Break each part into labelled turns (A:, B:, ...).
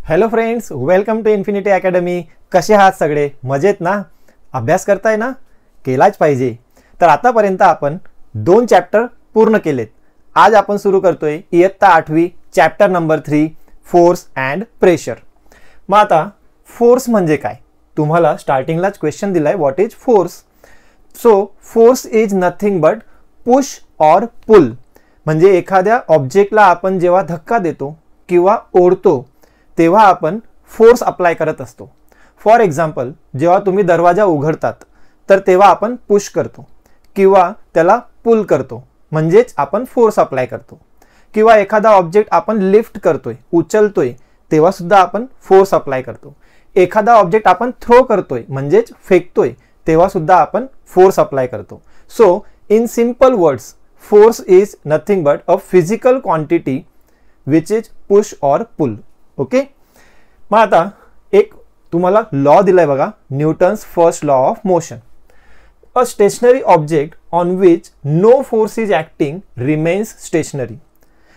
A: Hello friends, welcome to Infinity Academy. कसे आहात सगळे? मजेत ना? अभ्यास करताय ना? केलाच पाहिजे. तर आतापर्यंत आपण 2 चॅप्टर पूर्ण केलेत. आज आपण सुरू करतोय इयत्ता 8वी chapter number 3 force and pressure. मग आता फोर्स म्हणजे काय? तुम्हाला स्टार्टिंगलाच क्वेश्चन दिलाय, what is force? So force is nothing but push or pull. म्हणजे एखाद्या ऑब्जेक्टला आपण जेव्हा धक्का देतो किंवा ओढतो तेव्हा आपण फोर्स अप्लाय करत असतो. फॉर एक्झाम्पल, जेव्हा तुम्ही दरवाजा उघडतात तर तेव्हा आपण पुश करतो किंवा त्याला पुल करतो, म्हणजेच आपण फोर्स अप्लाय करतो. किंवा एखादा ऑब्जेक्ट आपण लिफ्ट करतोय, उचलतोय, तेव्हा सुद्धा आपण फोर्स अप्लाय करतो. एखादा ऑब्जेक्ट आपण थ्रो करतोय म्हणजेच फेकतोय तेव्हा सुद्धा आपण फोर्स अप्लाय करतो. So in simple words, force is nothing but a physical quantity which is push or pull. Okay. मग आता एक तुम्हाला लॉ दिलाय बघा, Newton's first law of motion. A stationary object on which no force is acting remains stationary.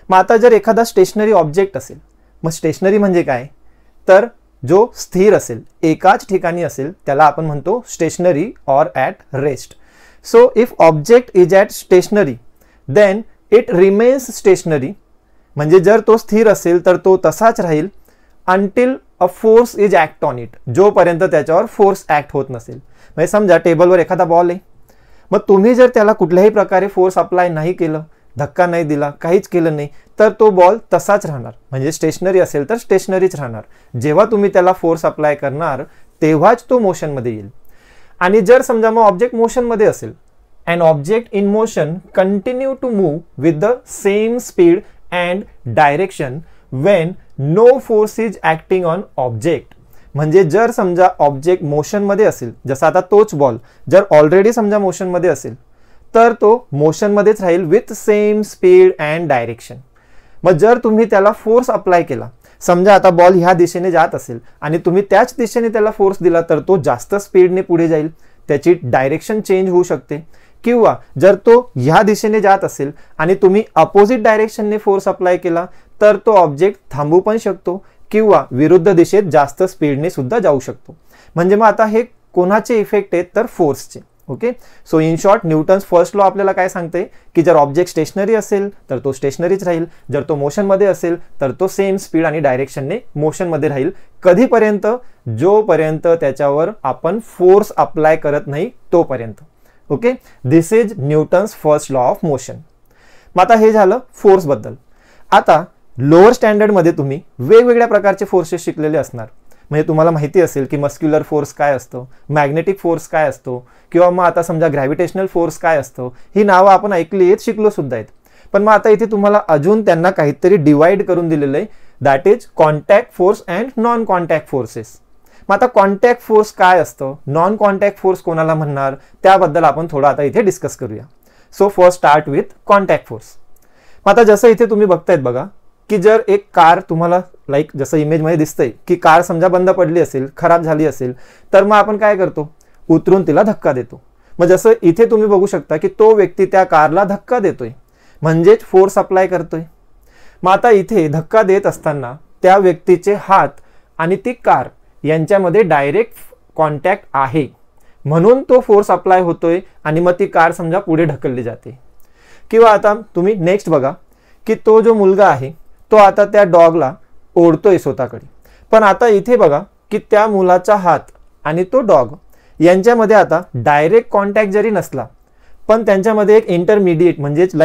A: मग आता जर एखादा स्टेशनरी ऑब्जेक्ट असेल, मग स्टेशनरी म्हणजे काय? तर जो स्थिर असेल, एकाच ठिकाणी असेल, त्याला आपण म्हणतो stationary or at rest. So if object is at stationary then it remains stationary. म्हणजे जर तो स्थिर असेल तर तो तसाच राहील until a force is act on it, जोपर्यंत त्याच्यावर फोर्स ऍक्ट होत नसेल. म्हणजे समजा टेबलवर एखादा बॉल आहे, मग तुम्ही जर त्याला कुठल्याही प्रकारे फोर्स अप्लाय नाही केलं, धक्का नाही दिला, काहीच केलं नाही, तर तो बॉल तसाच राहणार. म्हणजे स्टेशनरी असेल तर स्टेशनरीच राहणार. जेव्हा तुम्ही त्याला फोर्स अप्लाय करणार तेव्हाच तो मोशनमध्ये येईल. आणि जर समजा मग ऑब्जेक्ट मोशनमध्ये असेल, and object in motion continue to move with the same speed and direction when no force is acting on object. म्हणजे जर समजा ऑब्जेक्ट मोशनमध्ये असेल, जसं आता तोच बॉल जर ऑलरेडी समजा मोशनमध्ये असेल तर तो मोशनमध्येच राहील with same speed and direction. मग जर तुम्ही त्याला फोर्स अप्लाय केला, समजा आता बॉल ह्या दिशेने जात असेल आणि तुम्ही त्याच दिशेने त्याला फोर्स दिला तर तो जास्त स्पीडने पुढे जाईल, त्याची डायरेक्शन चेंज होऊ शकते. किंवा जर तो ह्या दिशेने जात असेल आणि तुम्ही अपोजिट डायरेक्शनने फोर्स अप्लाय केला तर तो ऑब्जेक्ट थांबू पण शकतो किंवा विरुद्ध दिशेत जास्त स्पीडने सुद्धा जाऊ शकतो. म्हणजे मग आता हे कोणाचे इफेक्ट आहेत? तर फोर्सचे. Okay. So in short, Newton's first law आपल्याला काय सांगते की जर ऑब्जेक्ट स्टेशनरी असेल तर तो स्टेशनरीच राहील, जर तो मोशनमध्ये असेल तर तो सेम स्पीड आणि डायरेक्शनने मोशनमध्ये राहील. कधीपर्यंत? जोपर्यंत त्याच्यावर आपण फोर्स अप्लाय करत नाही तोपर्यंत. Okay. This is Newton's first law of motion. मग आता हे झालं फोर्स बद्दल. आता लोअर स्टँडर्डमध्ये तुम्ही वेगवेगळ्या प्रकारचे फोर्सेस शिकलेले असणार. म्हणजे तुम्हाला माहिती असेल की मस्क्युलर फोर्स काय असतो, मॅग्नेटिक फोर्स काय असतो, किंवा मग आता समजा ग्रॅव्हिटेशनल फोर्स काय असतो. ही नावं आपण ऐकली आहेत, शिकलो सुद्धा आहेत. पण मग आता इथे तुम्हाला अजून त्यांना काहीतरी डिवाइड करून दिलेलं आहे, that is contact force and non contact forces. मग आता कॉन्टॅक्ट फोर्स काय असतं, नॉन कॉन्टॅक्ट फोर्स कोणाला म्हणणार, त्याबद्दल आपण थोडं आता इथे डिस्कस करूया. So first start with contact force. मग आता जसं इथे तुम्ही बघतायत बघा की जर एक कार तुम्हाला जसं इमेजमध्ये दिसतंय की कार समजा बंद पडली असेल, खराब झाली असेल, तर मग आपण काय करतो? उतरून तिला धक्का देतो. मग जसं इथे तुम्ही बघू शकता की तो व्यक्ती त्या कारला धक्का देतोय, म्हणजेच फोर्स अप्लाय करतोय. मग आता इथे धक्का देत असताना त्या व्यक्तीचे हात आणि ती कार यांच्यामध्ये डायरेक्ट कॉन्टॅक्ट आहे, म्हणून तो फोर्स अप्लाय होतोय आणि मग ती कार समजा पुढे ढकलली जाते. किंवा आता तुम्ही नेक्स्ट बघा की तो जो मुलगा आहे तो आता त्या डॉगला ओढतोय स्वतःकडे. पण आता इथे बघा की त्या मुलाचा हात आणि तो डॉग यांच्यामध्ये आता डायरेक्ट कॉन्टॅक्ट जरी नसला पण त्यांच्यामध्ये एक इंटरमिडिएट म्हणजेच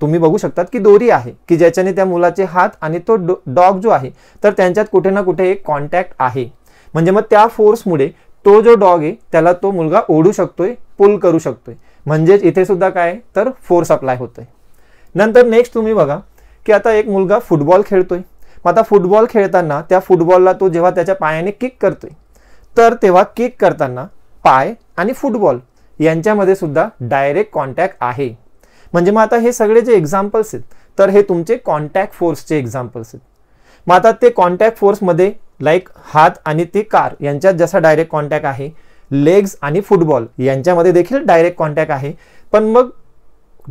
A: तुम्ही बघू शकतात की दोरी आहे की ज्याच्याने त्या मुलाचे हात आणि तो डॉग जो आहे तर त्यांच्यात कुठे ना कुठे एक कॉन्टॅक्ट आहे. म्हणजे मग त्या फोर्समुळे तो जो डॉग आहे त्याला तो मुलगा ओढू शकतोय, पुल करू शकतोय. म्हणजेच इथे सुद्धा काय तर फोर्स अप्लाय होतोय. नंतर नेक्स्ट तुम्ही बघा की आता एक मुलगा फुटबॉल खेळतोय. मग आता फुटबॉल खेळताना त्या फुटबॉलला तो जेव्हा त्याच्या पायाने किक करतोय तर तेव्हा किक करताना पाय आणि फुटबॉल यांच्यामध्ये सुद्धा डायरेक्ट कॉन्टॅक्ट आहे. म्हणजे मग आता हे सगळे जे एक्झाम्पल्स आहेत तर हे तुमचे कॉन्टॅक्ट फोर्सचे एक्झाम्पल्स आहेत. मग आता ते कॉन्टॅक्ट फोर्समध्ये हात आणि ती कार यांच्यात जसा डायरेक्ट कॉन्टॅक्ट आहे, लेग्स आणि फुटबॉल यांच्यामध्ये देखील डायरेक्ट कॉन्टॅक्ट आहे. पण मग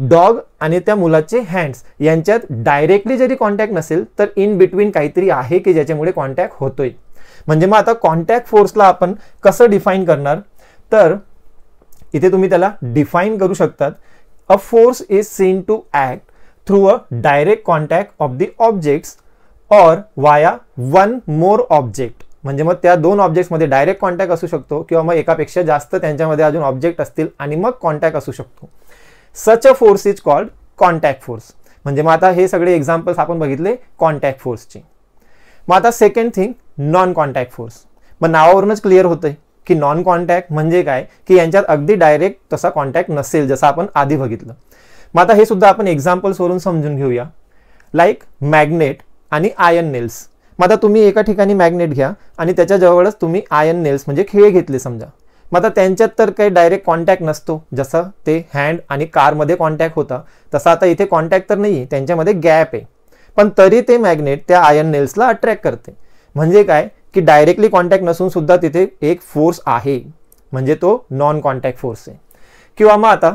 A: डॉग आणि त्या मुलाचे हँड्स यांच्यात डायरेक्टली जरी कॉन्टॅक्ट नसेल तर इन बिटवीन काहीतरी आहे की ज्याच्यामुळे कॉन्टॅक्ट होतोय. म्हणजे मग आता कॉन्टॅक्ट फोर्सला आपण कसं डिफाईन करणार, तर इथे तुम्ही त्याला डिफाईन करू शकतात. A force is seen to act through a direct contact of the objects or via one more object. म्हणजे मग त्या दोन ऑब्जेक्ट्समध्ये डायरेक्ट कॉन्टॅक्ट असू शकतो किंवा मग एकापेक्षा जास्त त्यांच्यामध्ये अजून ऑब्जेक्ट असतील आणि मग कॉन्टॅक्ट असू शकतो. Such a force is called contact force. म्हणजे मग आता हे सगळे एक्झाम्पल्स आपण बघितले कॉन्टॅक्ट फोर्सचे. मग आता second thing, non contact force. मग नावावरूनच क्लिअर होतंय की नॉन कॉन्टॅक्ट म्हणजे काय, की यांच्यात अगदी डायरेक्ट तसा कॉन्टॅक्ट नसेल, जसं आपण आधी बघितलं. मग आता हे सुद्धा आपण एक्झाम्पल्सवरून समजून घेऊया. लाईक मॅग्नेट आणि आयर्न नेल्स. मग आता तुम्ही एका ठिकाणी मॅग्नेट घ्या आणि त्याच्या जवळच तुम्ही आयर्न नेल्स म्हणजे खिळे घेतले समजा. मग आता त्यांच्यात तर काही डायरेक्ट कॉन्टॅक्ट नसतो, जसं ते हँड आणि कारमध्ये कॉन्टॅक्ट होता तसा आता इथे कॉन्टॅक्ट तर नाही आहे, त्यांच्यामध्ये गॅप आहे. पण तरी ते मॅग्नेट त्या आयर्न नेल्सला अट्रॅक्ट करते. म्हणजे काय, की डायरेक्टली कॉन्टॅक्ट नसून सुद्धा तिथे एक फोर्स आहे, म्हणजे तो नॉन कॉन्टॅक्ट फोर्स आहे. किंवा मग आता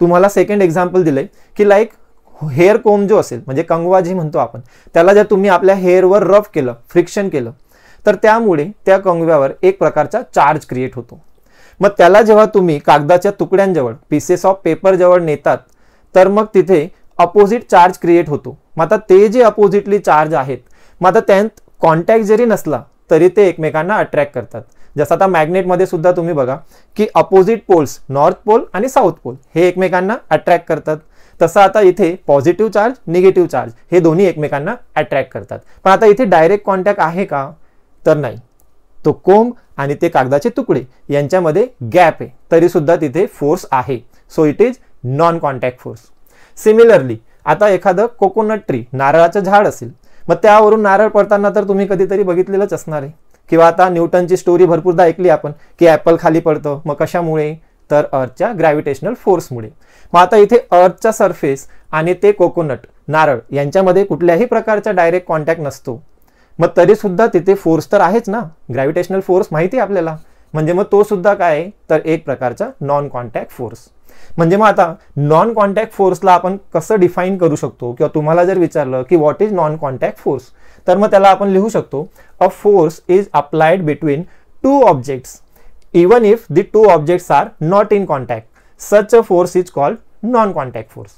A: तुम्हाला सेकंड एक्झाम्पल दिलंय की लाईक हेअर कोम जो असेल म्हणजे कंगवा जे म्हणतो आपण, त्याला जर तुम्ही आपल्या हेअरवर रफ केलं, फ्रिक्शन केलं, तर त्यामुळे त्या कंगव्यावर एक प्रकारचा चार्ज क्रिएट होतो. मग त्याला जेव्हा तुम्ही कागदाच्या तुकड्यांजवळ, पीसेस ऑफ पेपर जवळ नेतात, तर मग तिथे अपोजिट चार्ज क्रिएट होतो. मग आता ते जे अपोजिटली चार्ज आहेत, मग आता त्यात कॉन्टॅक्ट जरी नसला तरी ते एकमेकांना अट्रॅक्ट करतात. जसं आता मॅग्नेटमध्ये सुद्धा तुम्ही बघा की अपोजिट पोल्स, नॉर्थ पोल आणि साऊथ पोल हे एकमेकांना अट्रॅक्ट करतात. तसं आता इथे पॉझिटिव्ह चार्ज, निगेटिव्ह चार्ज हे दोन्ही एकमेकांना अट्रॅक्ट करतात. पण आता इथे डायरेक्ट कॉन्टॅक्ट आहे का, तर नाही. तो कोंब आणि ते कागदाचे तुकडे यांच्यामध्ये गॅप आहे, तरी सुद्धा तिथे फोर्स आहे. So it is non contact force. Similarly आता एखादं कोकोनट ट्री, नारळाचं झाड असेल, मग त्यावरून नारळ पडताना तर तुम्ही कधीतरी बघितलेलंच असणार आहे. किंवा आता न्यूटनची स्टोरी भरपूरदा ऐकली आपण की ॲपल खाली पडतं, मग कशामुळे, तर अर्थच्या ग्रॅव्हिटेशनल फोर्समुळे. मग आता इथे अर्थचा सरफेस आणि ते कोकोनट, नारळ यांच्यामध्ये कुठल्याही प्रकारचा डायरेक्ट कॉन्टॅक्ट नसतो. मग तरी सुद्धा तिथे फोर्स तर आहेच ना, ग्रॅव्हिटेशनल फोर्स माहिती आहे आपल्याला. म्हणजे मग तो सुद्धा काय आहे, तर एक प्रकारचा नॉन कॉन्टॅक्ट फोर्स. म्हणजे मग आता नॉन कॉन्टॅक्ट फोर्सला आपण कसं डिफाईन करू शकतो, किंवा तुम्हाला जर विचारलं की what is non contact force, तर मग त्याला आपण लिहू शकतो a force is applied between two objects even if the two objects are not in contact. Such a force is called non contact force.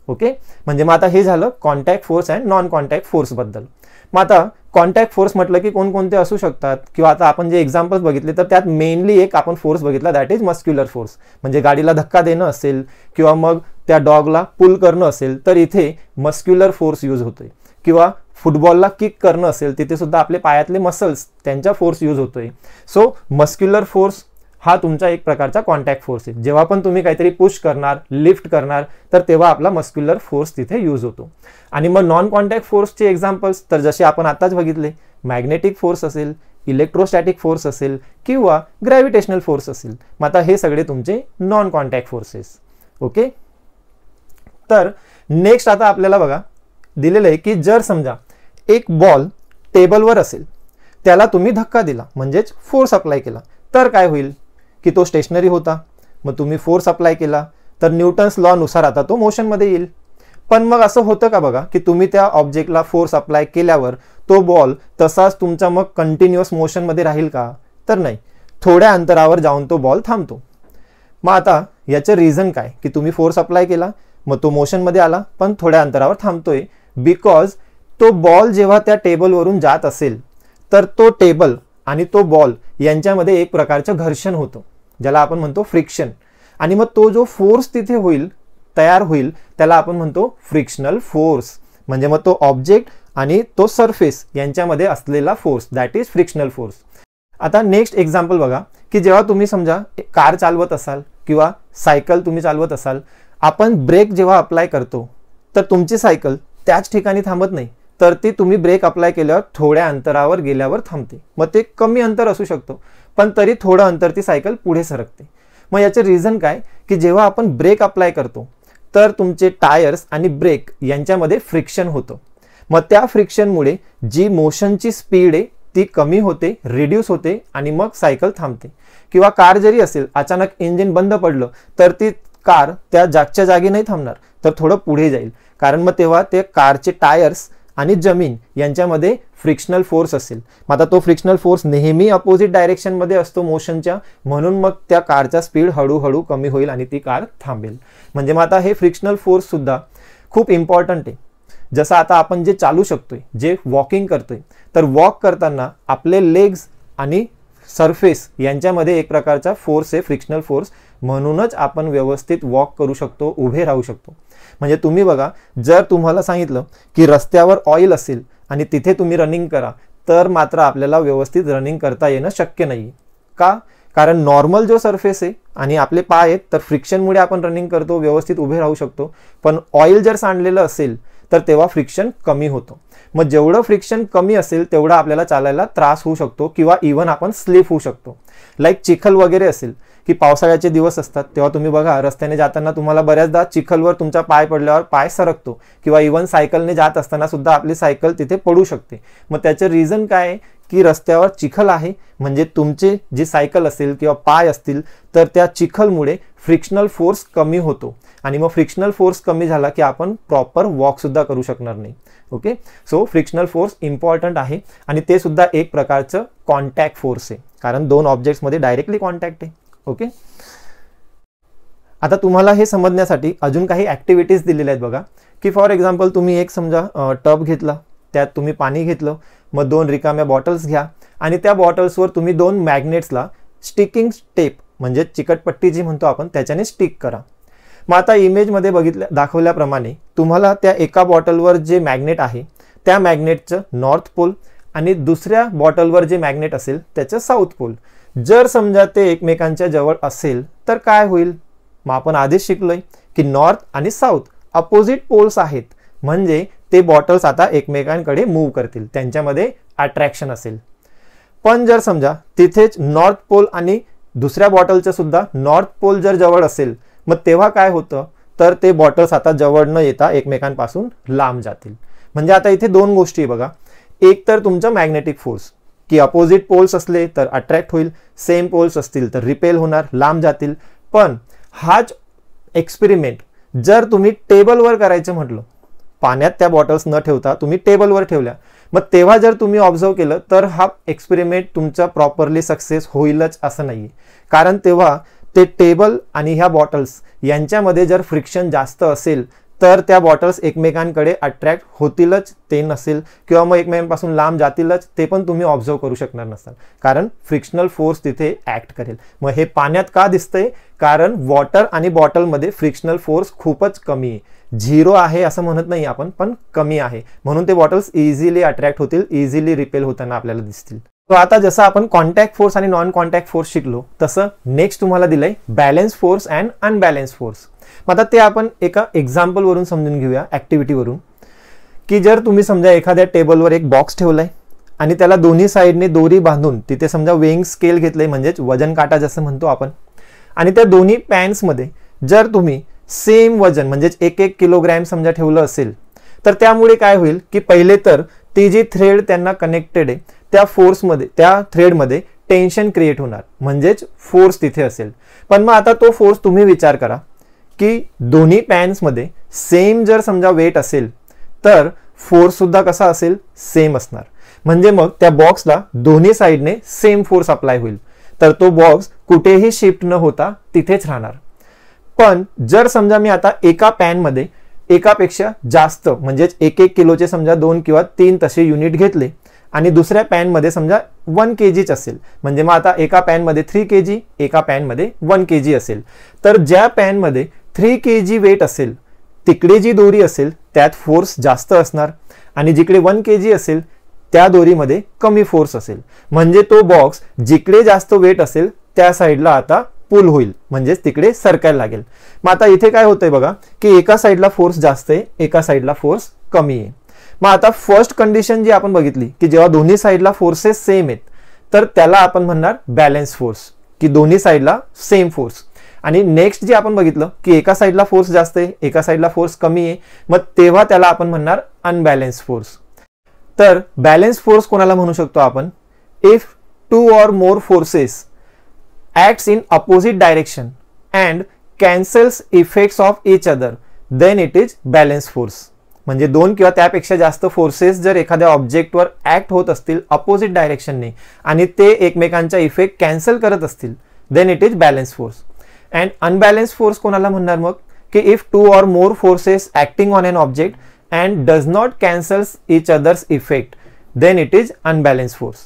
A: Okay, म्हणजे मग आता हे झालं contact force and non contact force बद्दल. मग आता contact force म्हटलं की कोणकोणते असू शकतात, किंवा आता आपण जे एक्झाम्पल्स बघितले तर त्यात मेनली एक आपण फोर्स बघितला, दॅट इज मस्क्युलर फोर्स. म्हणजे गाडीला धक्का देणं असेल किंवा मग त्या डॉगला पुल करणं असेल तर इथे मस्क्युलर फोर्स यूज होतोय. किंवा फुटबॉलला किक करणं असेल, तिथे सुद्धा आपले पायातले मसल्स त्यांचा फोर्स यूज होतोय. सो मस्क्युलर फोर्स हा तुमचा एक प्रकारचा कॉन्टॅक्ट फोर्स आहे. जेव्हा पण तुम्ही काहीतरी पुश करणार, लिफ्ट करणार, तर तेव्हा आपला मस्क्युलर फोर्स तिथे यूज होतो. आणि मग नॉन कॉन्टॅक्ट फोर्सचे एक्झाम्पल्स तर जसे आपण आताच बघितले, मॅग्नेटिक फोर्स असेल, इलेक्ट्रोस्टॅटिक फोर्स असेल किंवा ग्रॅव्हिटेशनल फोर्स असेल. मग आता हे सगळे तुमचे नॉन कॉन्टॅक्ट फोर्सेस. ओके, तर नेक्स्ट आता आपल्याला बघा दिलेलं आहे की जर समजा एक बॉल टेबलवर असेल, त्याला तुम्ही धक्का दिला म्हणजेच फोर्स अप्लाय केला, तर काय होईल की तो स्टेशनरी होता. मग तुम्ही फोर्स अप्लाय केला तर न्यूटन्स लॉ नुसार आता तो मोशनमध्ये येईल. पण मग असं होतं का बघा की तुम्ही त्या ऑब्जेक्टला फोर्स अप्लाय केल्यावर तो बॉल तसाच तुमचा मग कंटिन्युअस मोशनमध्ये राहील का, तर नाही. थोड्या अंतरावर जाऊन तो बॉल थांबतो. मग आता याचं रिझन काय, की तुम्ही फोर्स अप्लाय केला, मग तो मोशनमध्ये आला पण थोड्या अंतरावर थांबतोय, बिकॉज तो बॉल जेव्हा त्या टेबलवरून जात असेल तर तो टेबल आणि तो बॉल यांच्यामध्ये एक प्रकारचं घर्षण होतं, ज्याला आपण म्हणतो फ्रिक्शन. आणि मग तो जो फोर्स तिथे होईल, तयार होईल, त्याला आपण म्हणतो फ्रिक्शनल फोर्स. म्हणजे मग तो ऑब्जेक्ट आणि तो सरफेस यांच्यामध्ये असलेला force, that is frictional force. आता नेक्स्ट एक्झाम्पल बघा की जेव्हा तुम्ही समजा कार चालवत असाल किंवा सायकल तुम्ही चालवत असाल, आपण ब्रेक जेव्हा अप्लाय करतो तर तुमची सायकल त्याच ठिकाणी थांबत नाही, तर ती तुम्ही ब्रेक अप्लाय केल्यावर थोड्या अंतरावर गेल्यावर थांबते. मग ते कमी अंतर असू शकतो, पण तरी थोडं अंतर ती सायकल पुढे सरकते. मग याचे रिझन काय, की जेव्हा आपण ब्रेक अप्लाय करतो तर तुमचे टायर्स आणि ब्रेक यांच्यामध्ये फ्रिक्शन होतं. मग त्या फ्रिक्शनमुळे जी मोशनची स्पीड आहे ती कमी होते, रिड्यूस होते आणि मग सायकल थांबते. किंवा कार जरी असेल, अचानक इंजिन बंद पडलं तर ती कार त्या जागच्या जागी नाही थांबणार, तर थोडं पुढे जाईल, कारण मग तेव्हा ते कारचे टायर्स आणि जमीन यांच्यामध्ये फ्रिक्शनल फोर्स असेल. मग आता तो फ्रिक्शनल फोर्स नेहमी अपोजिट डायरेक्शनमध्ये असतो मोशनच्या, म्हणून मग त्या कारचा स्पीड हळूहळू कमी होईल आणि ती कार थांबेल. म्हणजे मग आता हे फ्रिक्शनल फोर्स सुद्धा खूप इम्पॉर्टंट आहे. जसं आता आपण जे चालू शकतोय, जे वॉकिंग करतोय, तर वॉक करताना आपले लेग्स आणि सरफेस यांच्यामध्ये एक प्रकारचा फोर्स आहे, फ्रिक्शनल फोर्स. म्हणूनच आपण व्यवस्थित वॉक करू शकतो, उभे राहू शकतो. म्हणजे तुम्ही बघा, जर तुम्हाला सांगितलं की रस्त्यावर ऑइल असेल आणि तिथे तुम्ही रनिंग करा, तर मात्र आपल्याला व्यवस्थित रनिंग करता येणं शक्य नाही. का? कारण नॉर्मल जो सरफेस आहे आणि आपले पाय आहेत, तर फ्रिक्शनमुळे आपण रनिंग करतो, व्यवस्थित उभे राहू शकतो. पण ऑइल जर सांडलेलं असेल तर तेव्हा फ्रिक्शन कमी होतं. मग जेवढं फ्रिक्शन कमी असेल तेवढं आपल्याला चालायला त्रास होऊ शकतो किंवा इव्हन आपण स्लिप होऊ शकतो. लाईक चिखल वगैरे असेल, की पावसाळ्याचे दिवस असतात तेव्हा तुम्ही बघा रस्त्याने जाताना तुम्हाला बऱ्याचदा चिखलवर तुमचा पाय पडल्यावर पाय सरकतो, किंवा इव्हन सायकलने जात असताना सुद्धा आपली सायकल तिथे पडू शकते. मग त्याचं रिझन काय आहे की रस्त्यावर चिखल आहे, म्हणजे तुमचे जी सायकल असेल किंवा पाय असतील तर त्या चिखलमुळे फ्रिक्शनल फोर्स कमी होतो, आणि मग फ्रिक्शनल फोर्स कमी झाला की आपण प्रॉपर वॉक सुद्धा करू शकणार नाही. Okay, so frictional force important आहे, आणि ते सुद्धा एक प्रकारचं कॉन्टॅक्ट फोर्स आहे, कारण दोन ऑब्जेक्ट्समध्ये डायरेक्टली कॉन्टॅक्ट आहे. ओके, आता तुम्हाला हे समजण्यासाठी अजून काही ॲक्टिव्हिटीज दिलेल्या आहेत बघा, की फॉर एक्झाम्पल तुम्ही एक समजा टब घेतला, त्यात तुम्ही पाणी घेतलं, मग 2 रिकाम्या बॉटल्स घ्या आणि त्या बॉटल्सवर तुम्ही 2 मॅग्नेट्सला स्टिकिंग टेप म्हणजे चिकटपट्टी जी म्हणतो आपण त्याच्याने स्टिक करा. मग आता इमेजमध्ये दाखवल्याप्रमाणे तुम्हाला त्या एका बॉटलवर जे मॅग्नेट आहे त्या मॅग्नेटचं नॉर्थ पोल आणि दुसऱ्या बॉटलवर जे मॅग्नेट असेल त्याचं साऊथ पोल, जर समजा ते एकमेकांच्या जवळ असेल तर काय होईल? मग आपण आधीच शिकलोय की नॉर्थ आणि साऊथ अपोजिट पोल्स आहेत, म्हणजे ते बॉटल्स आता एकमेकांकडे मूव्ह करतील, त्यांच्यामध्ये अट्रॅक्शन असेल. पण जर समजा तिथेच नॉर्थ पोल आणि दुसऱ्या बॉटलचं सुद्धा नॉर्थ पोल जर जवळ असेल, मग तेव्हा काय होतं तर ते बॉटल्स आता जवळ न येता एकमेकांपासून लांब जातील. म्हणजे आता इथे 2 गोष्टी बघा, एक तर तुमचं मॅग्नेटिक फोर्स की अपोजिट पोल्स असले तर अट्रॅक्ट होईल, सेम पोल्स असतील तर रिपेल होणार, लांब जातील. पण हाच एक्सपेरिमेंट जर तुम्ही टेबलवर करायचं म्हटलं, पाण्यात त्या बॉटल्स न ठेवता तुम्ही टेबलवर ठेवल्या, मग तेव्हा जर तुम्ही ऑब्झर्व केलं तर हा एक्सपेरिमेंट तुमचा प्रॉपरली सक्सेस होईलच असं नाही. कारण तेव्हा ते टेबल आणि ह्या बॉटल्स यांच्यामध्ये जर फ्रिक्शन जास्त असेल तर त्या बॉटल्स एकमेकांकडे अट्रॅक्ट होतीलच, ते नसेल किंवा मग एकमेकांपासून लांब जातीलच, ते पण तुम्ही ऑब्झर्व करू शकणार नसाल, कारण फ्रिक्शनल फोर्स तिथे ऍक्ट करेल. मग हे पाण्यात का दिसतंय? कारण वॉटर आणि बॉटलमध्ये फ्रिक्शनल फोर्स खूपच कमी आहे, 0 आहे असं म्हणत नाही आपण, पण कमी आहे, म्हणून ते बॉटल्स इझिली अट्रॅक्ट होतील, इझिली रिपेल होताना आपल्याला दिसतील. तो आता जसं आपण कॉन्टॅक्ट फोर्स आणि नॉन कॉन्टॅक्ट फोर्स शिकलो, तसं नेक्स्ट तुम्हाला दिलंय balance force and unbalance force. मग आता ते आपण एका एक्झाम्पल वरून समजून घेऊया, ऍक्टिव्हिटीवरून, की जर तुम्ही समजा एखाद्या टेबलवर एक बॉक्स ठेवलाय आणि त्याला दोन्ही साईडने दोरी बांधून तिथे समजा वेइंग स्केल घेतलंय, म्हणजेच वजन काटा जसं म्हणतो आपण, आणि त्या दोन्ही पॅन्समध्ये जर तुम्ही सेम वजन म्हणजेच 1-1 किलोग्रॅम समजा ठेवलं असेल, तर त्यामुळे काय होईल की पहिले तर ती जी थ्रेड त्यांना कनेक्टेड आहे त्या फोर्समध्ये, त्या थ्रेडमध्ये टेन्शन क्रिएट होणार, म्हणजेच फोर्स तिथे असेल. पण मग आता तो फोर्स तुम्ही विचार करा की दोन्ही पॅन्समध्ये सेम जर समजा वेट असेल तर फोर्स सुद्धा कसा असेल? सेम असणार. म्हणजे मग त्या बॉक्सला दोन्ही साईडने सेम फोर्स अप्लाय होईल, तर तो बॉक्स कुठेही शिफ्ट न होता तिथेच राहणार. पण जर समजा मी आता एका पॅनमध्ये एकापेक्षा जास्त म्हणजेच 1-1 किलोचे समजा 2 किंवा 3 तसे युनिट घेतले आणि दुसऱ्या पॅनमध्ये समजा 1 kg असेल, म्हणजे मग आता एका पॅनमध्ये 3 kg, एका पॅनमध्ये 1 kg असेल, तर ज्या पॅनमध्ये 3 kg वेट असेल तिकडे जी दोरी असेल त्यात फोर्स जास्त असणार, आणि जिकडे 1 kg असेल त्या दोरीमध्ये कमी फोर्स असेल. म्हणजे तो बॉक्स जिकडे जास्त वेट असेल त्या साईडला आता पुल होईल, म्हणजेच तिकडे सरकायला लागेल. मग आता इथे काय होतंय बघा की एका साईडला फोर्स जास्त आहे, एका साईडला फोर्स कमी आहे. मग आता फर्स्ट कंडिशन जी आपण बघितली की जेव्हा दोन्ही साईडला फोर्सेस सेम आहेत तर त्याला आपण म्हणणार बॅलन्स फोर्स, की दोन्ही साईडला सेम फोर्स. आणि नेक्स्ट जे आपण बघितलं की एका साईडला फोर्स जास्त आहे, एका साईडला फोर्स कमी आहे, मग तेव्हा त्याला आपण म्हणणार अनबॅलन्स फोर्स. तर बॅलन्स फोर्स कोणाला म्हणू शकतो आपण? If 2 or more forces acts in opposite direction and cancels effects of each other then it is balance force. म्हणजे दोन किंवा त्यापेक्षा जास्त फोर्सेस जर एखाद्या ऑब्जेक्टवर ऍक्ट होत असतील अपोजिट डायरेक्शनने आणि ते एकमेकांचा इफेक्ट कॅन्सल करत असतील then it is balance force. And unbalance force कोणाला म्हणणार मग की if two or more forces acting on an object and does not cancels each others effect then it is unbalance force.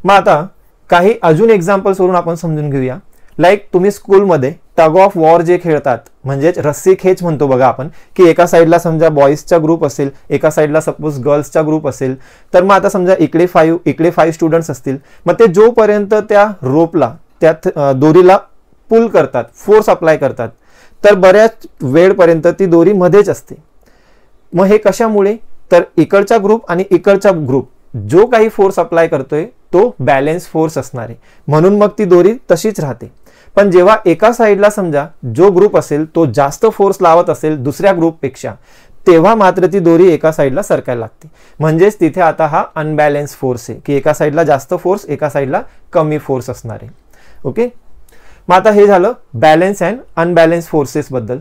A: मग आता काही अजून एक्झाम्पल्स वरून आपण समजून घेऊया. लाईक तुम्ही स्कूलमध्ये टग ऑफ वॉर जे खेळतात म्हणजेच रस्सी खेच म्हणतो बघा आपण, की एका साईडला समजा बॉईजचा ग्रुप असेल, एका साईडला सपोज गर्ल्सचा ग्रुप असेल, तर मग आता समजा इकडे 5 स्टुडंट्स असतील, मग ते जोपर्यंत त्या रोपला त्या दोरीला पुल करतात, फोर्स अप्लाय करतात, तर बऱ्याच वेळपर्यंत ती दोरी मध्येच असते. मग हे कशामुळे, तर इकडचा ग्रुप आणि इकडचा ग्रुप जो काही फोर्स अप्लाय करतोय तो बॅलन्स फोर्स असणार आहे, म्हणून मग ती दोरी तशीच राहते. पण जेव्हा एका साईडला समजा जो ग्रुप असेल तो जास्त फोर्स लावत असेल दुसऱ्या ग्रुपपेक्षा, तेव्हा मात्र ती दोरी एका साईडला सरकायला लागते. म्हणजेच तिथे आता हा अनबॅलन्स फोर्स आहे, की एका साईडला जास्त फोर्स, एका साईडला कमी फोर्स असणार आहे. ओके, मग आता हे झालं बॅलन्स अँड अनबॅलन्स फोर्सेस बद्दल.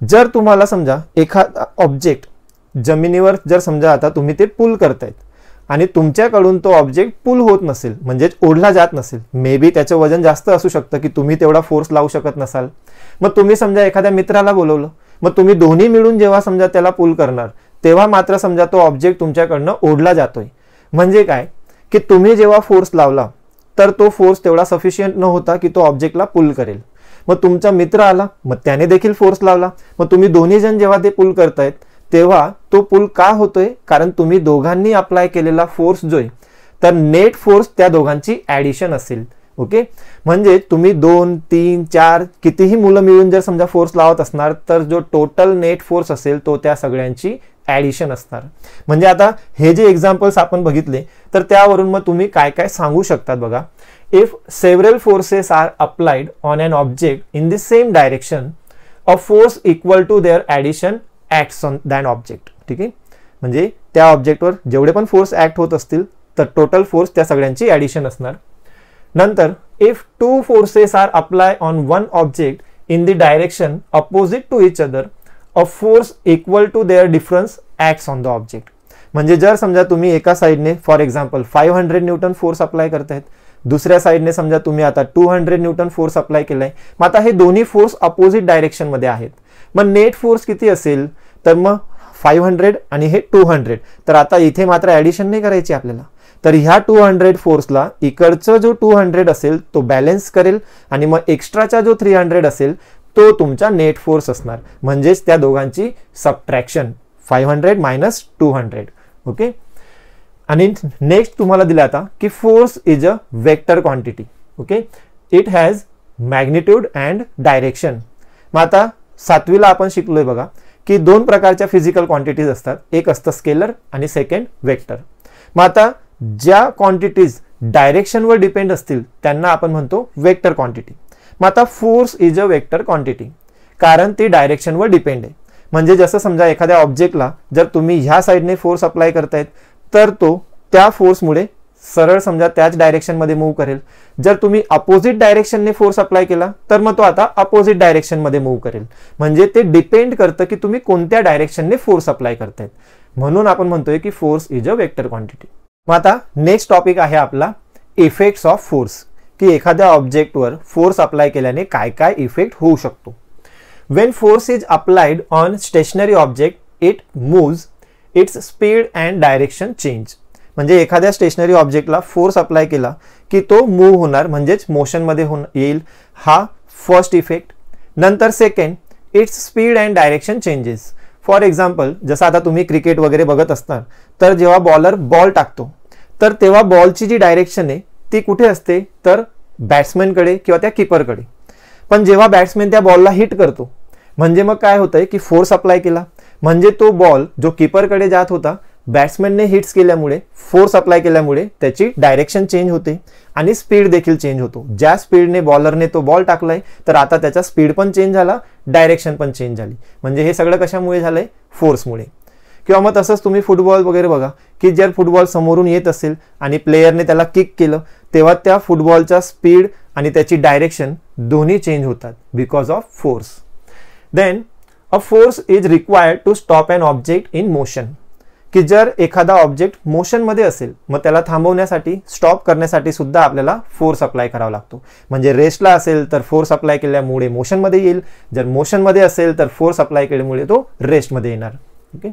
A: जर तुम्हाला समजा एखादा ऑब्जेक्ट जमिनीवर जर समजा आता तुम्ही ते पुल करतायत आणि तुमच्याकडून तो ऑब्जेक्ट पुल होत नसेल, म्हणजेच ओढला जात नसेल, मे बी त्याचं वजन जास्त असू शकतं की तुम्ही तेवढा फोर्स लावू शकत नसाल, मग तुम्ही समजा एखाद्या मित्राला बोलवलं, मग तुम्ही दोन्ही मिळून जेव्हा समजा त्याला पुल करणार तेव्हा मात्र समजा तो ऑब्जेक्ट तुमच्याकडनं ओढला जातोय. म्हणजे काय की तुम्ही जेव्हा फोर्स लावला तर तो फोर्स तेवढा सफिशियंट न होता की तो ऑब्जेक्टला पुल करेल. मग तुमचा मित्र आला, मग त्याने देखील फोर्स लावला, मग तुम्ही दोन्ही जण जेव्हा ते पुल करतायत तेव्हा तो पुल का होतोय, कारण तुम्ही दोघांनी अप्लाय केलेला फोर्स जो आहे तर नेट फोर्स त्या दोघांची ऍडिशन असेल. ओके, म्हणजे तुम्ही 2, 3, 4 कितीही मुलं मिळून जर समजा फोर्स लावत असणार तर जो टोटल नेट फोर्स असेल तो त्या सगळ्यांची ऍडिशन असणार. म्हणजे आता हे जे एक्झाम्पल्स आपण बघितले तर त्यावरून मग तुम्ही काय काय सांगू शकतात बघा. If several forces are applied on an object in the same direction, a force equal to their addition acts on that object. ठीक आहे, म्हणजे त्या ऑब्जेक्टवर जेवढे पण फोर्स ऍक्ट होत असतील तर टोटल फोर्स त्या सगळ्यांची ऍडिशन असणार. नंतर if 2 forces are apply on one object in the direction opposite to each other, a force equal to their difference acts on the object. म्हणजे जर समजा तुम्ही एका साईडने for example 500 newton force apply करतायत, दुसऱ्या साईडने समजा तुम्ही आता 200 न्यूटन फोर्स अप्लाय केलाय, मग आता हे दोन्ही फोर्स अपोजिट डायरेक्शन मध्ये आहेत, मग नेट फोर्स किती असेल, तर मग 500 आणि हे 200. तर आता इथे मात्र ऍडिशन नाही करायची आपल्याला, तर ह्या 200 फोर्सला इकडचा जो 200 असेल तो बॅलन्स करेल आणि मग एक्स्ट्राचा जो 300 असेल तो तुमचा नेट फोर्स असणार. म्हणजेच त्या दोघांची सबट्रॅक्शन 500 मायनस 200. ओके, आणि नेक्स्ट तुम्हाला दिला आता की force is a vector quantity. Okay, it has magnitude and direction. मग आता 7वीला आपण शिकलोय बघा की 2 प्रकारच्या फिजिकल क्वांटिटीज असतात, एक असतं स्केलर आणि सेकंड वेक्टर. मग आता ज्या क्वांटिटीज डायरेक्शनवर डिपेंड असतील त्यांना आपण म्हणतो वेक्टर क्वांटिटी. मग आता force is a vector quantity कारण ती डायरेक्शनवर डिपेंड आहे. म्हणजे जसं समजा एखाद्या ऑब्जेक्टला जर तुम्ही ह्या साईडने फोर्स अप्लाय करतायत तर तो त्या फोर्समुळे सरळ समजा त्याच डायरेक्शनमध्ये मूव्ह करेल. जर तुम्ही अपोजिट डायरेक्शनने फोर्स अप्लाय केला तर मग तो आता अपोजिट डायरेक्शनमध्ये मूव्ह करेल. म्हणजे ते डिपेंड करतं की तुम्ही कोणत्या डायरेक्शनने फोर्स अप्लाय करतायत, म्हणून आपण म्हणतोय की force is a vector quantity. मग आता नेक्स्ट टॉपिक आहे आपला इफेक्ट्स ऑफ फोर्स, की एखाद्या ऑब्जेक्टवर फोर्स अप्लाय केल्याने काय काय इफेक्ट होऊ शकतो. When force is applied on stationary object it moves, its speed and direction change. म्हणजे एखाद्या स्टेशनरी ऑब्जेक्टला फोर्स अप्लाय केला की तो मूव्ह होणार, म्हणजेच मोशनमध्ये येईल. हा फर्स्ट इफेक्ट. नंतर second, it's speed and direction changes. For example जसं आता तुम्ही क्रिकेट वगैरे बघत असणार तर जेव्हा बॉलर बॉल टाकतो तर तेव्हा बॉलची जी डायरेक्शन आहे ती कुठे असते, तर बॅट्समॅनकडे किंवा त्या किपरकडे. पण जेव्हा बॅट्समॅन त्या बॉलला हिट करतो म्हणजे मग काय होतंय की फोर्स अप्लाय केला म्हणजे तो बॉल जो किपरकडे जात होता बॅट्समॅनने हिट्स केल्यामुळे, फोर्स अप्लाय केल्यामुळे त्याची डायरेक्शन चेंज होते आणि स्पीड देखील चेंज होतो. ज्या स्पीडने बॉलरने तो बॉल टाकलाय तर आता त्याचा स्पीड पण चेंज झाला, डायरेक्शन पण चेंज झाली. म्हणजे हे सगळं कशामुळे झालंय, फोर्समुळे. किंवा मग तसंच तुम्ही फुटबॉल वगैरे बघा की जर फुटबॉल समोरून येत असेल आणि प्लेयरने त्याला किक केलं तेव्हा त्या फुटबॉलचा स्पीड आणि त्याची डायरेक्शन दोन्ही चेंज होतात because of force. Then a force is required to stop an object in motion, की जर एखादा ऑब्जेक्ट मोशनमध्ये असेल मग त्याला थांबवण्यासाठी, स्टॉप करण्यासाठी सुद्धा आपल्याला फोर्स अप्लाय करावा लागतो. म्हणजे रेस्टला असेल तर फोर्स अप्लाय केल्यामुळे मोशनमध्ये येईल, जर मोशनमध्ये असेल तर फोर्स अप्लाय केल्यामुळे तो रेस्टमध्ये येणार. Okay.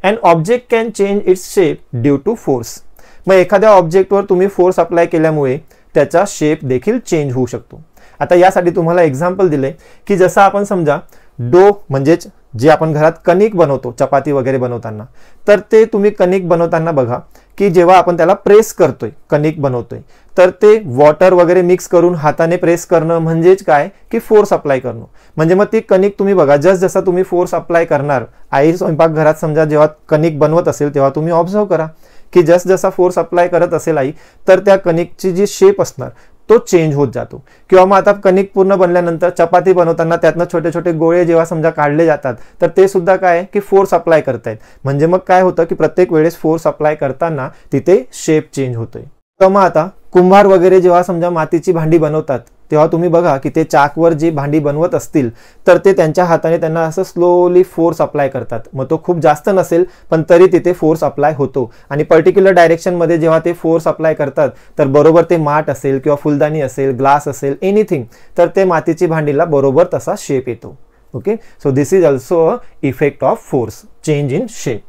A: An object can change its shape due to force. मग एखाद्या ऑब्जेक्टवर तुम्ही फोर्स अप्लाय केल्यामुळे त्याचा शेप देखील चेंज होऊ शकतो. आता यासाठी तुम्हाला एक्झाम्पल दिले की जसं आपण समजा डो म्हणजेच जे आपण घरात कणिक बनवतो चपाती वगैरे बनवताना, तर ते तुम्ही कणिक बनवताना बघा की जेव्हा आपण त्याला प्रेस करतोय, कणिक बनवतोय, तर ते वॉटर वगैरे मिक्स करून हाताने प्रेस करणं म्हणजेच काय की फोर्स अप्लाय करणं. म्हणजे मग ती कणिक तुम्ही बघा, जसा तुम्ही फोर्स अप्लाय करणार, आई स्वयंपाकघरात समजा जेव्हा कणिक बनवत असेल तेव्हा तुम्ही ऑब्झर्व करा की जसा फोर्स अप्लाय करत असेल आई, तर त्या कणिकची जी शेप असणार तो चेंज होत जातो. किंवा मग आता कणिक पूर्ण बनल्यानंतर चपाती बनवताना त्यातनं छोटे छोटे गोळे जेव्हा समजा काढले जातात, तर ते सुद्धा काय की फोर्स अप्लाय करतायत. म्हणजे मग काय होतं की प्रत्येक वेळेस फोर्स अप्लाय करताना तिथे शेप चेंज होतोय. तर मग आता कुंभार वगैरे जेव्हा समजा मातीची भांडी बनवतात तेव्हा तुम्ही बघा की ते चाकवर जी भांडी बनवत असतील तर ते त्यांच्या हाताने त्यांना असं स्लोली फोर्स अप्लाय करतात. मग तो खूप जास्त नसेल पण तरी तिथे फोर्स अप्लाय होतो. आणि पर्टिक्युलर डायरेक्शनमध्ये जेव्हा ते फोर्स अप्लाय करतात तर बरोबर ते माठ असेल किंवा फुलदाणी असेल, ग्लास असेल, एनिथिंग, तर ते मातीची भांडीला बरोबर तसा शेप येतो. Okay. So this is also a effect of force, change in shape.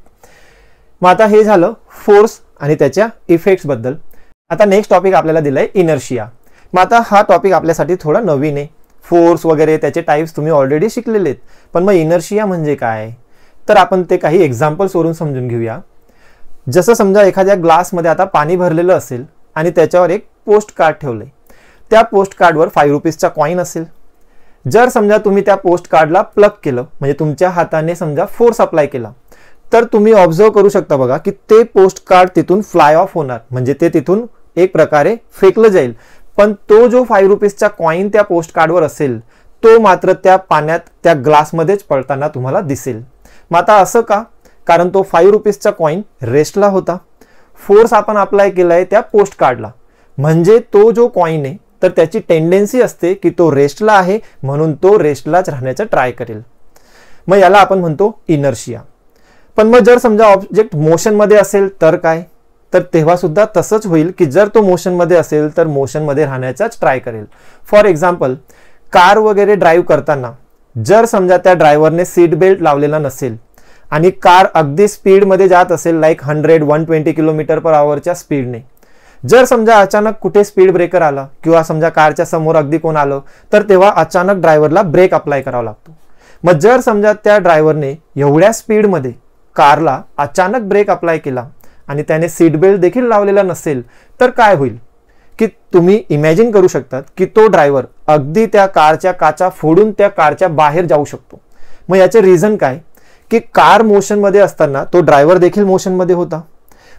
A: मग आता हे झालं फोर्स आणि त्याच्या इफेक्ट्स बद्दल. आता नेक्स्ट टॉपिक आपल्याला दिलाय इनर्शिया. मग आता हा टॉपिक आपल्यासाठी थोडा नवीन आहे. फोर्स वगैरे त्याचे टाइप्स तुम्ही ऑलरेडी शिकलेले आहेत, पण मग इनर्शिया म्हणजे काय, तर आपण ते काही एक्झाम्पल्स वरून समजून घेऊया. जसं समजा एखाद्या ग्लासमध्ये आता पाणी भरलेलं असेल आणि त्याच्यावर एक पोस्ट कार्ड ठेवलंय. त्या पोस्ट कार्डवर 5 रुपीजचा कॉईन असेल. जर समजा तुम्ही त्या पोस्ट कार्डला प्लग केलं, म्हणजे तुमच्या हाताने समजा फोर्स अप्लाय केला, तर तुम्ही ऑब्झर्व करू शकता बघा की ते पोस्ट कार्ड तिथून फ्लाय ऑफ होणार, म्हणजे ते तिथून एक प्रकारे फेकलं जाईल. पण तो जो 5 रुपीजचा कॉईन त्या पोस्ट कार्डवर असेल तो मात्र त्या पाण्यात त्या ग्लासमध्येच पडताना तुम्हाला दिसेल. मग आता असं का, कारण तो 5 रुपीजचा कॉईन रेस्टला होता. फोर्स आपण अप्लाय केलाय त्या पोस्ट कार्डला, म्हणजे तो जो कॉईन आहे तर त्याची टेंडेन्सी असते की तो रेस्टला आहे म्हणून तो रेस्टलाच राहण्याचा ट्राय करेल. मग याला आपण म्हणतो इनर्शिया. पण मग जर समजा ऑब्जेक्ट मोशनमध्ये असेल तर काय, तर तेव्हा सुद्धा तसंच होईल की जर तो मोशनमध्ये असेल तर मोशनमध्ये राहण्याचाच ट्राय करेल. फॉर एक्झाम्पल, कार वगैरे ड्राईव्ह करताना जर समजा त्या ड्रायव्हरने सीट बेल्ट लावलेला नसेल आणि कार अगदी स्पीडमध्ये जात असेल, लाईक 100-120 km/h स्पीडने, जर समजा अचानक कुठे स्पीड ब्रेकर आला किंवा समजा कारच्या समोर अगदी कोण आलं, तर तेव्हा अचानक ड्रायव्हरला ब्रेक अप्लाय करावा लागतो. मग जर समजा त्या ड्रायव्हरने एवढ्या स्पीडमध्ये कारला अचानक ब्रेक अप्लाय केला आणि त्याने सीट बेल्ट देखील लावलेला नसेल, तर काय होईल की तुम्ही इमॅजिन करू शकतात की तो ड्रायव्हर अगदी त्या कारच्या काचा फोडून त्या कारच्या बाहेर जाऊ शकतो. मग याचे रिझन काय की कार मोशनमध्ये असताना तो ड्रायव्हर देखील मोशनमध्ये होता.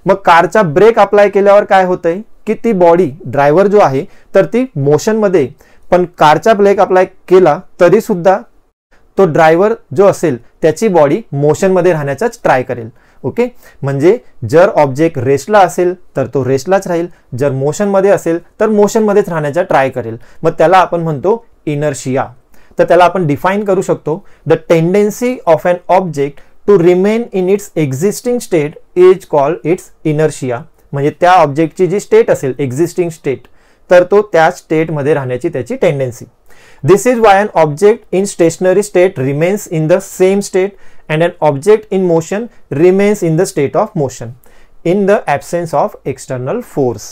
A: मग कारचा ब्रेक अप्लाय केल्यावर काय होतंय की ती बॉडी, ड्रायव्हर जो आहे तर ती मोशनमध्ये, पण कारचा ब्रेक अप्लाय केला तरी सुद्धा तो ड्रायव्हर जो असेल त्याची बॉडी मोशनमध्ये राहण्याचाच ट्राय करेल. ओके. म्हणजे जर ऑब्जेक्ट रेस्टला असेल तर तो रेस्टलाच राहील, जर मोशनमध्ये असेल तर मोशनमध्येच राहण्याचा ट्राय करेल. मग त्याला आपण म्हणतो इनर्शिया. तर त्याला आपण डिफाईन करू शकतो, the tendency of an object to remain in its existing state is called its inertia. म्हणजे त्या ऑब्जेक्टची जी स्टेट असेल, एक्झिस्टिंग स्टेट, तर तो त्या स्टेटमध्ये राहण्याची त्याची tendency. This is why an object in stationary state remains in the same state and an object in motion remains in the state of motion in the absence of external force.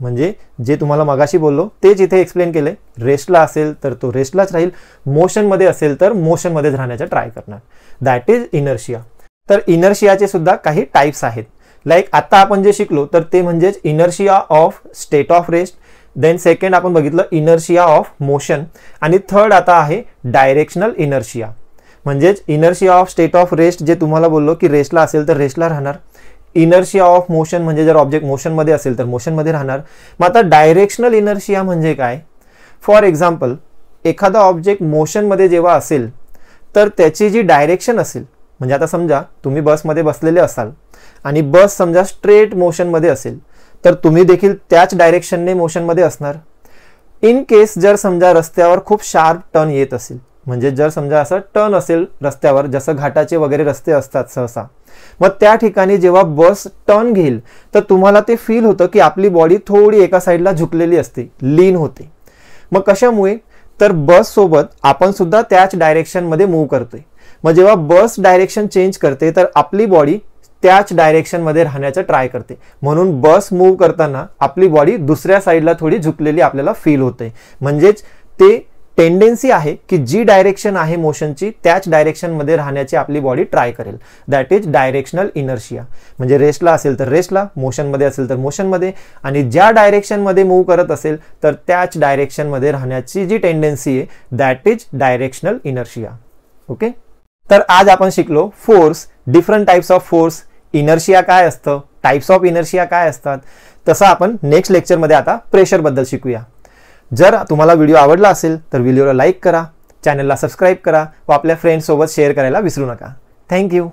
A: म्हणजे जे तुम्हाला मगाशी बोललो तेच इथे explain केले. रेस्टला असेल तर तो रेस्टलाच राहील, मोशनमध्ये असेल तर मोशनमध्येच राहण्याचा ट्राय करणार. That is inertia. तर इनर्शियाचे सुद्धा काही टाइप्स आहेत. लाईक आता आपण जे शिकलो तर ते म्हणजेच inertia of state of rest, then second आपण बघितलं इनर्शिया ऑफ मोशन, आणि थर्ड आता आहे डायरेक्शनल इनर्शिया. म्हणजेच inertia of state of rest जे तुम्हाला बोललो की रेस्टला असेल तर रेस्टला राहणार. इनर्शिया ऑफ मोशन म्हणजे जर ऑब्जेक्ट मोशनमध्ये असेल तर मोशनमध्ये राहणार. मग आता डायरेक्शनल इनर्शिया म्हणजे काय, फॉर एक्झाम्पल एखादा ऑब्जेक्ट मोशनमध्ये जेव्हा असेल तर त्याची जी डायरेक्शन असेल, म्हणजे आता समजा तुम्ही बसमध्ये बसलेले असाल आणि बस समजा स्ट्रेट मोशनमध्ये असेल, तर तुम्ही देखील त्याच डायरेक्शनने मोशनमध्ये असणार. इन केस जर समजा रस्त्यावर खूप शार्प टर्न येत असेल, म्हणजे जर समजा असं टर्न असेल रस्त्यावर, जसं घाटाचे वगैरे रस्ते असतात सहसा, मग त्या ठिकाणी जेव्हा बस टर्न घेईल तर तुम्हाला ते फील होतं की आपली बॉडी थोडी एका साईडला झुकलेली असते, लीन होते. मग कशामुळे? तर बस सोबत आपण सुद्धा त्याच डायरेक्शनमध्ये मूव्ह करतोय. मग जेव्हा बस डायरेक्शन चेंज करते तर आपली बॉडी त्याच डायरेक्शनमध्ये राहण्याचं ट्राय करते. म्हणून बस मूव्ह करताना आपली बॉडी दुसऱ्या साईडला थोडी झुकलेली आपल्याला फील होते. म्हणजेच ते टेंडेन्सी आहे की जी डायरेक्शन आहे मोशनची त्याच डायरेक्शनमध्ये राहण्याची आपली बॉडी ट्राय करेल. That is directional inertia. म्हणजे रेस्टला असेल तर रेस्टला, मोशनमध्ये असेल तर मोशनमध्ये, आणि ज्या डायरेक्शनमध्ये मूव्ह करत असेल तर त्याच डायरेक्शनमध्ये राहण्याची जी टेंडेन्सी आहे that is directional inertia. Okay, तर आज आपण शिकलो force, different types of force, inertia काय असतं, टाइप्स ऑफ इनर्शिया काय असतात. तसं आपण नेक्स्ट लेक्चरमध्ये आता प्रेशरबद्दल शिकूया. जर तुम्हाला व्हिडिओ आवडला असेल तर व्हिडिओला लाईक करा, चॅनलला सबस्क्राईब करा व आपल्या फ्रेंड्ससोबत शेअर करायला विसरू नका. थँक्यू.